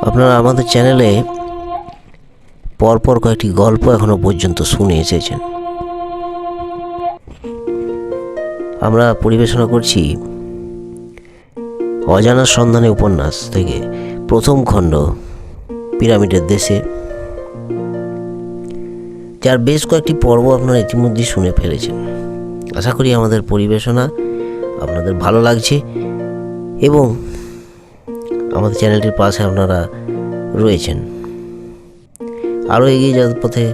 আপনারা আমাদের চ্যানেলে পরপর কয়েকটি গল্প এখনো পর্যন্ত শুনে এসেছেন। আমরা পরিবেশনা করছি অজানার সন্ধানে উপন্যাস থেকে প্রথম খণ্ড পিরামিডের দেশে, যার বেশ কয়েকটি পর্ব আপনারা ইতিমধ্যেই শুনে ফেলেছেন। আশা করি আমাদের পরিবেশনা আপনাদের ভালো লাগছে এবং আমাদের চ্যানেলটির পাশে আপনারা রয়েছেন। আরও এগিয়ে যাওয়ার পথে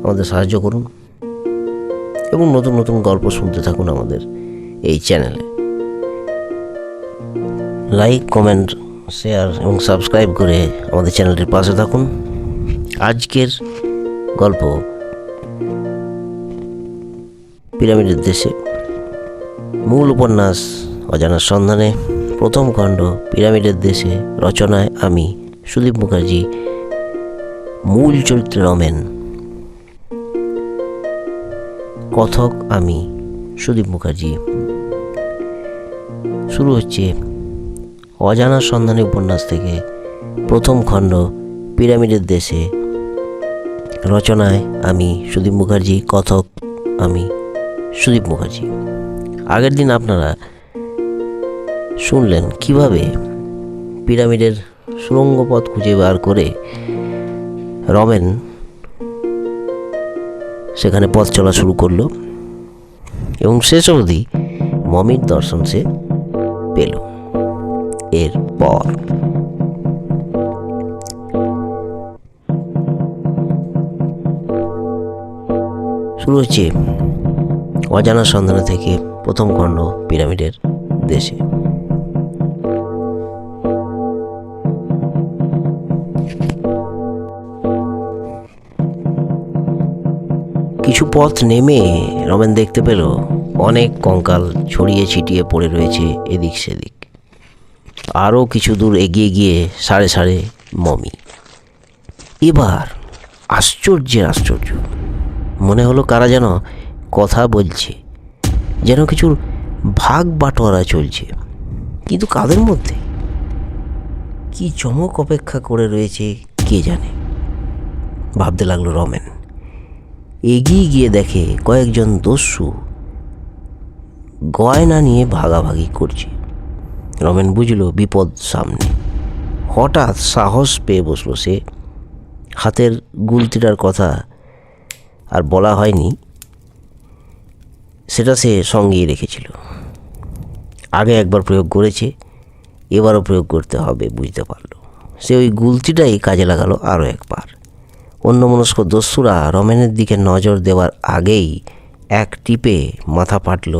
আমাদের সাহায্য করুন এবং নতুন নতুন গল্প শুনতে থাকুন আমাদের এই চ্যানেলে। লাইক, কমেন্ট, শেয়ার এবং সাবস্ক্রাইব করে আমাদের চ্যানেলটির পাশে থাকুন। আজকের গল্প পিরামিডের দেশে, মূল উপন্যাস অজানার সন্ধানে, প্রথম খণ্ড পিরামিডের দেশে। রচনায় আমি সুদীপ মুখার্জি, মূল চরিত্রে রমেন, কথক আমি সুদীপ মুখার্জি। শুরু হচ্ছে অজানার সন্ধানে উপন্যাস থেকে প্রথম খণ্ড পিরামিডের দেশে। রচনায় আমি সুদীপ মুখার্জি, কথক আমি সুদীপ মুখার্জি। আগের দিন আপনারা শুনলেন কিভাবে পিরামিডের সুড়ঙ্গ পথ খুঁজে বার করে রমেন সেখানে পথ চলা শুরু করলো এবং শেষ অবধি মমির দর্শন সে পেল। এরপর শুরু হচ্ছে অজানা সন্ধান থেকে প্রথম খণ্ড পিরামিডের দেশে। কিছু পথ নেমে রমেন দেখতে পেল অনেক কঙ্কাল ছড়িয়ে ছিটিয়ে পড়ে রয়েছে এদিক সেদিক। আরও কিছু দূর এগিয়ে গিয়ে সাড়ে সাড়ে মমি। এবার আশ্চর্যের আশ্চর্য, মনে হলো কারা যেন কথা বলছে, যেন কিছুর ভাগ বাটোয়ারা চলছে, কিন্তু কাদের মধ্যে? কি চমক অপেক্ষা করে রয়েছে কে জানে, ভাবতে লাগলো রমেন। এগিয়ে গিয়ে দেখে কয়েকজন দস্যু গয়না নিয়ে ভাগাভাগি করছে। রমেন বুঝল বিপদ সামনে। হঠাৎ সাহস পেয়ে বসল সে। হাতের গুলতিটার কথা আর বলা হয়নি, সেটা সে সঙ্গেই রেখেছিল। আগে একবার প্রয়োগ করেছে, এবারও প্রয়োগ করতে হবে বুঝতে পারল। সে ওই গুলতিটাই কাজে লাগালো আরও একবার। অন্যমনস্ক দস্যুরা রমেনের দিকে নজর দেওয়ার আগেই এক টিপে মাথা ফাটল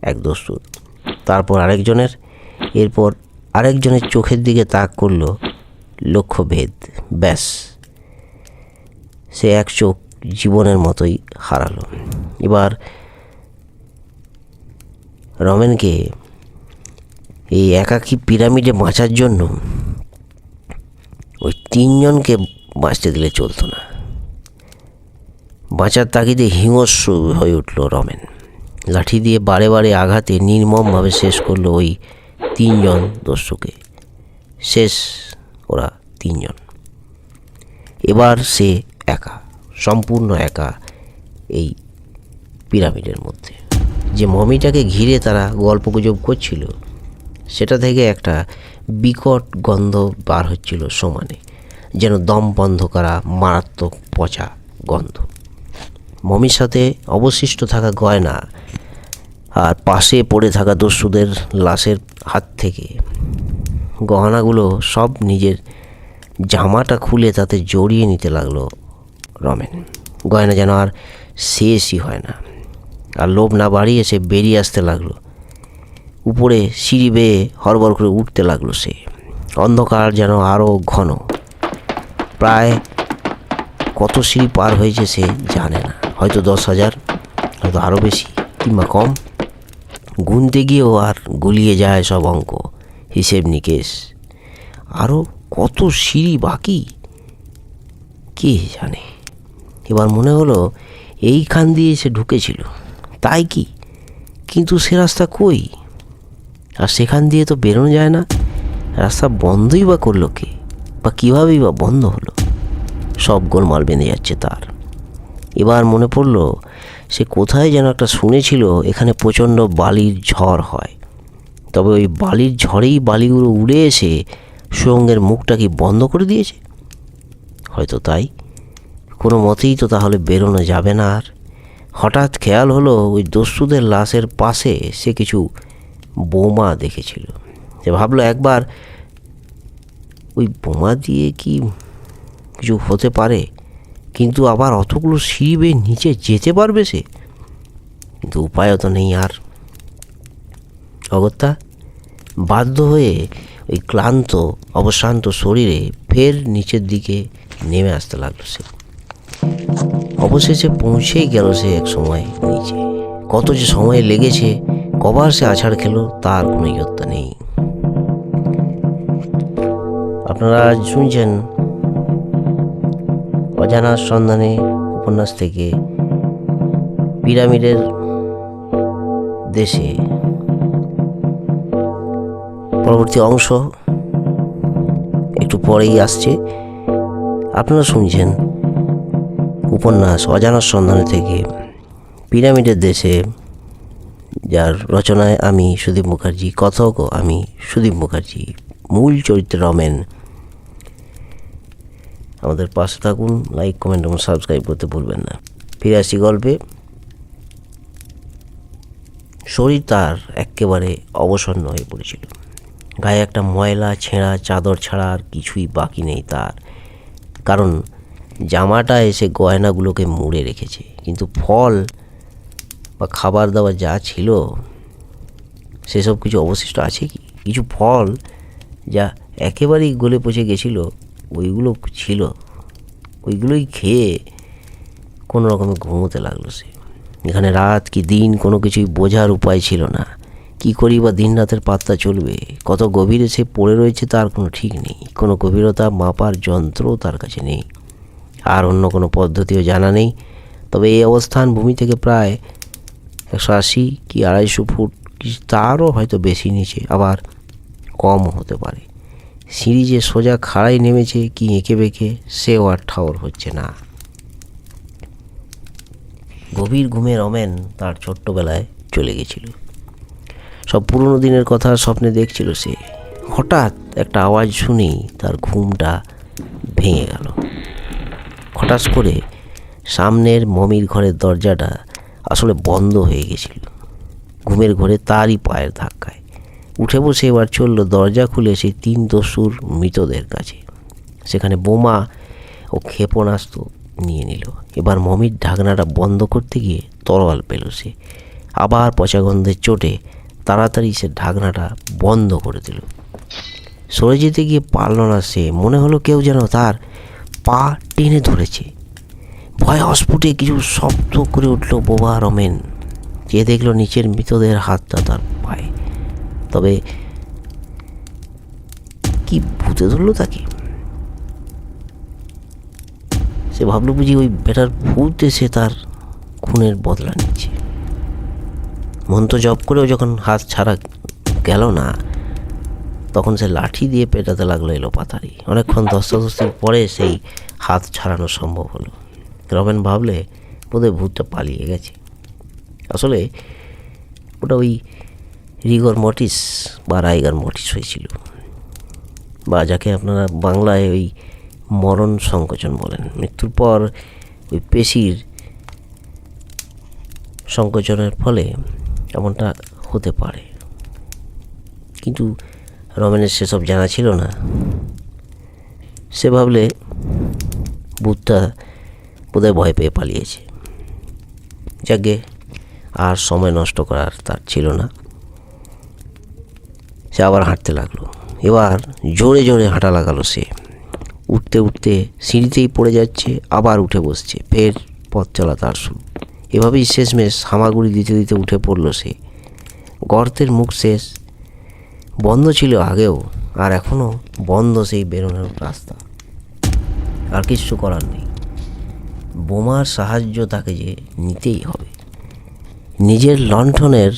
এক দস্যুর, তারপর আরেকজনের, এরপর আরেকজনের চোখের দিকে তাক করল লক্ষ্যভেদ। ব্যাস, সে এক চোখ জীবনের মতোই হারালো। এবার রমেনকে এই একাকী পিরামিডে বাঁচার জন্য ওই তিনজনকে বাঁচতে দিলে চলতো না। বাঁচার তাগিদে হিংস্র হয়ে উঠল রমেন। লাঠি দিয়ে বারে বারে আঘাতে নির্মমভাবে শেষ করলো ওই তিনজন দস্যুকে। শেষ ওরা তিনজন। এবার সে একা, সম্পূর্ণ একা এই পিরামিডের মধ্যে। যে মমিটাকে ঘিরে তারা গল্পগুজব করছিল, সেটা থেকে একটা বিকট গন্ধ বার হচ্ছিল সমানে, যেন দম বন্ধ করা মারাত্মক পচা গন্ধ। মমির সাথে অবশিষ্ট থাকা গয়না আর পাশে পড়ে থাকা দস্যুদের লাশের হাত থেকে গহনাগুলো সব নিজের জামাটা খুলে তাতে জড়িয়ে নিতে লাগলো রমেন। গয়না যেন আর শেষই হয় না। আর লোভ না বাড়িয়ে সে বেরিয়ে আসতে লাগলো। উপরে সিঁড়ি বেয়ে হড়বড় করে উঠতে লাগলো সে। অন্ধকার যেন আরও ঘন। প্রায় কত সিঁড়ি পার হয়েছে সে জানে না, হয়তো 10,000, হয়তো আরও বেশি কিংবা কম। গুনতে গিয়েও আর গুলিয়ে যায় সব অঙ্ক, হিসেব নিকেশ। আরও কত সিঁড়ি বাকি কে জানে। এবার মনে হলো এইখান দিয়ে সে ঢুকেছিল, তাই কি? কিন্তু সে রাস্তা কই? আর সেখান দিয়ে তো বেরোনো যায় না। রাস্তা বন্ধই বা করলো কে, বা কীভাবেই বা বন্ধ হলো? সব গোলমাল বেঁধে যাচ্ছে তার। এবার মনে পড়ল সে কোথায় যেন একটা শুনেছিল এখানে প্রচণ্ড বালির ঝড় হয়। তবে ওই বালির ঝড়েই বালিগুলো উড়ে এসে সুরঙ্গের মুখটা কি বন্ধ করে দিয়েছে? হয়তো তাই। কোনো মতেই তো তাহলে বেরোনো যাবে না আর। হঠাৎ খেয়াল হলো ওই দস্যুদের লাশের পাশে সে কিছু বোমা দেখেছিল। সে ভাবলো একবার ওই বোমা দিয়ে কি কিছু হতে পারে, কিন্তু আবার অতগুলো সিঁড়ি বেয়ে নিচে যেতে পারবে সে? কিন্তু উপায়ও তো নেই আর। অগত্যা বাধ্য হয়ে ওই ক্লান্ত অবশ্রান্ত শরীরে ফের নিচের দিকে নেমে আসতে লাগলো সে। অবশেষে পৌঁছেই গেল সে এক সময় নিচে। কত যে সময় লেগেছে, কবার সে আছাড় খেলো তার কোনো ইয়ত্তা নেই। আপনারা আজ শুনছেন অজানার সন্ধানে উপন্যাস থেকে পিরামিডের দেশে পরবর্তী অংশ একটু পরেই আসছে। আপনারা শুনছেন উপন্যাস অজানার সন্ধানে থেকে পিরামিডের দেশে, যার রচনায় আমি সুদীপ মুখার্জি, কথক আমি সুদীপ মুখার্জি, মূল চরিত্রে রমেন। আমাদের পাশে থাকুন, লাইক কমেন্ট এবং সাবস্ক্রাইব করতে ভুলবেন না। ফিরে আসি গল্পে। শরীর তার একেবারে অবসন্ন হয়ে পড়েছিল। গায়ে একটা ময়লা ছেঁড়া চাদর ছাড়া আর কিছুই বাকি নেই তার, কারণ জামাটা এসে গয়নাগুলোকে মুড়ে রেখেছে। কিন্তু ফল বা খাবার দাবার যা ছিল সেসব কিছু অবশিষ্ট আছে কি? কিছু ফল যা একেবারেই গলে পচে গেছিল ওইগুলো ছিল, ওইগুলোই খেয়ে কোনো রকমে ঘুমোতে লাগলো সে। এখানে রাত কি দিন কোনো কিছুই বোঝার উপায় ছিল না। কি করি বা দিন রাতের পাত্তা চলবে? কত গভীরে সে পড়ে রয়েছে তার কোনো ঠিক নেই। কোনো গভীরতা মাপার যন্ত্রও তার কাছে নেই, আর অন্য কোনো পদ্ধতিও জানা নেই। তবে এই অবস্থান ভূমি থেকে প্রায় 180 কি 250 ফুট, কি তারও হয়তো বেশি নিচে, আবার কমও হতে পারে। সিঁড়ি যে সোজা খাড়াই নেমেছে কি এঁকে বেঁকে, সেও আর ঠাওর হচ্ছে না। গভীর ঘুমে রমেন তার ছোট্টবেলায় চলে গেছিল। সব পুরনো দিনের কথা স্বপ্নে দেখছিল সে। হঠাৎ একটা আওয়াজ শুনেই তার ঘুমটা ভেঙে গেল। হঠাৎ করে সামনের মমির ঘরের দরজাটা আসলে বন্ধ হয়ে গেছিল। ঘুমের ঘরে তারই পায়ের ধাক্কায় উঠে বসে এবার চলল দরজা খুলে সেই 3 দস্যুর মৃতদের কাছে। সেখানে বোমা ও ক্ষেপণাস্ত্র নিয়ে নিল। এবার মমির ঢাকনাটা বন্ধ করতে গিয়ে তরোয়াল পেল সে। আবার পচা গন্ধের চোটে তাড়াতাড়ি সে ঢাকনাটা বন্ধ করে দিল। সরে যেতে গিয়ে পারল না সে। মনে হলো কেউ যেন তার পা টেনে ধরেছে। ভয়ে অস্ফুটে কিছু শব্দ করে উঠল বোবা রমেন। যে দেখল নিচের মৃতদের হাতটা তার পায়ে। তবে কি ভূতে ধরলো তাকে? সে ভাবলো বুঝি ওই বেটার ভূত এসে তার খুনের বদলা নিচ্ছে। মন্ত্র জপ করেও যখন হাত ছাড়া গেল না, তখন সে লাঠি দিয়ে পেটাতে লাগলো এলো পাতারি। অনেকক্ষণ ধস্তাধস্তির পরে সেই হাত ছাড়ানো সম্ভব হলো। রমেন ভাবলে বোধহয় ভূতটা পালিয়ে গেছে। আসলে ওটা ওই রিগর মর্টিস বা রাইগার মর্টিস হয়েছিল, বা যাকে আপনারা বাংলায় ওই মরণ সংকোচন বলেন। মৃত্যুর পর ওই পেশির সংকোচনের ফলে এমনটা হতে পারে, কিন্তু রমেনের সেসব জানা ছিল না। সে ভাবলে ভূতটা বোধহয় ভয় পেয়ে পালিয়েছে। যাকে আর সময় নষ্ট করার তার ছিল না। সে আবার হাঁটতে লাগলো। এবার জোরে জোরে হাঁটা লাগালো সে। উঠতে উঠতে সিঁড়িতেই পড়ে যাচ্ছে, আবার উঠে বসছে, ফের পথ চলা তার শুরু। এভাবেই শেষমেশ হামাগুড়ি দিতে দিতে উঠে পড়ল সে। গর্তের মুখ শেষ। বন্ধ ছিল আগেও, আর এখনও বন্ধ সেই বেরোনোর রাস্তা। আর কিছু করার নেই। বোমার সাহায্য তাকে যে নিতেই হবে। নিজের লণ্ঠনের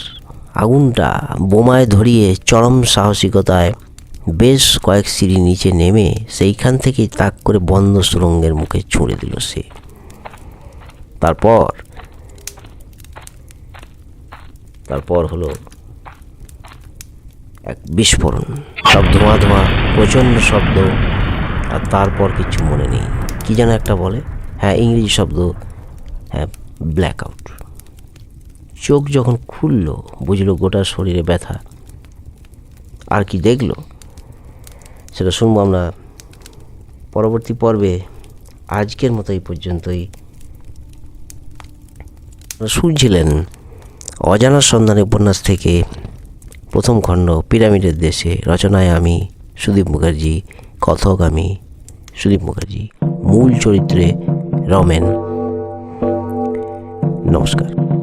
আগুনটা বোমায় ধরিয়ে চরম সাহসিকতায় বেশ কয়েক সিঁড়ি নিচে নেমে সেইখান থেকেই তাক করে বন্ধ সুড়ঙ্গের মুখে ছুঁড়ে দিল সে। তারপর হলো এক বিস্ফোরণ, সব ধোঁয়া ধোঁয়া, প্রচণ্ড শব্দ, আর তারপর কিছু মনে নেই। কি যেন একটা বলে, হ্যাঁ ইংরেজি শব্দ, হ্যাঁ ব্ল্যাক আউট। চোখ যখন খুলল বুঝলো গোটা শরীরে ব্যথা। আর কি দেখলো সেটা শুনবো আমরা পরবর্তী পর্বে। আজকের মতো এই পর্যন্তই। শুনছিলেন অজানার সন্ধানে উপন্যাস থেকে প্রথম খণ্ড পিরামিডের দেশে, রচনায় আমি সুদীপ মুখার্জি, কথক আমি সুদীপ মুখার্জি, মূল চরিত্রে রমেন। নমস্কার।